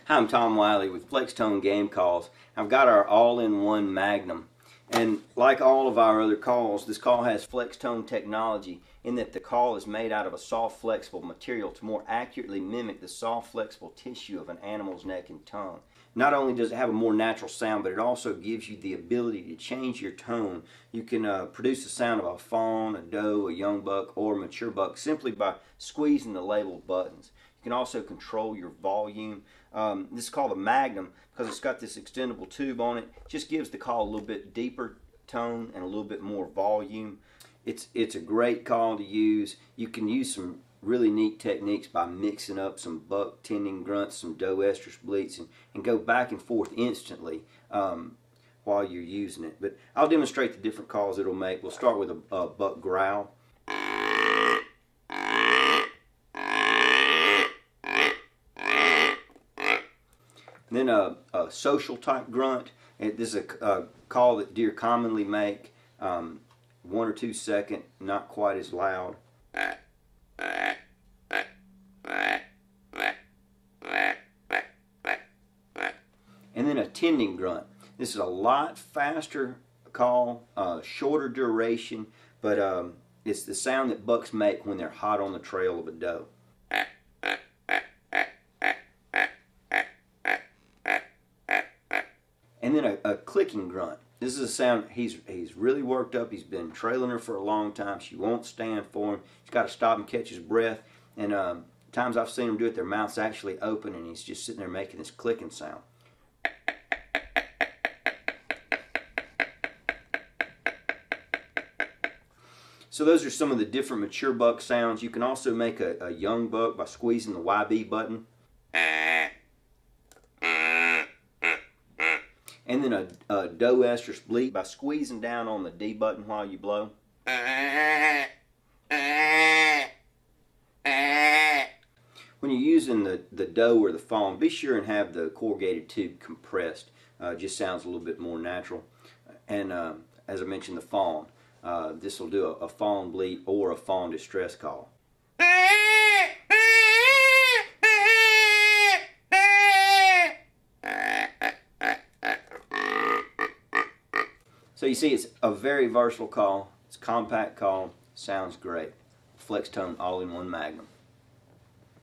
Hi, I'm Tom Wiley with Flextone Game Calls. I've got our all-in-one Magnum. And like all of our other calls, this call has Flextone technology in that the call is made out of a soft, flexible material to more accurately mimic the soft, flexible tissue of an animal's neck and tongue. Not only does it have a more natural sound, but it also gives you the ability to change your tone. You can produce the sound of a fawn, a doe, a young buck, or a mature buck simply by squeezing the labeled buttons. You can also control your volume. This is called a Magnum because it's got this extendable tube on it. It just gives the call a little bit deeper tone and a little bit more volume. It's a great call to use. You can use some really neat techniques by mixing up some buck tending grunts, some doe estrus bleats, and go back and forth instantly while you're using it. But I'll demonstrate the different calls it'll make. We'll start with a buck growl. And then a social type grunt. This is a call that deer commonly make. 1 or 2 second, not quite as loud. And then a tending grunt. This is a lot faster call, shorter duration, but it's the sound that bucks make when they're hot on the trail of a doe. And then a clicking grunt. This is a sound, he's really worked up. He's been trailing her for a long time. She won't stand for him. He's got to stop and catch his breath. And times I've seen him do it, their mouth's actually open and he's just sitting there making this clicking sound. So those are some of the different mature buck sounds. You can also make a young buck by squeezing the YB button. And then a doe estrus bleat by squeezing down on the D button while you blow. When you're using the doe or the fawn, be sure and have the corrugated tube compressed. It just sounds a little bit more natural. And as I mentioned, the fawn. This will do a fawn bleat or a fawn distress call. So you see, it's a very versatile call. It's a compact call. Sounds great. Flextone all-in-one Magnum.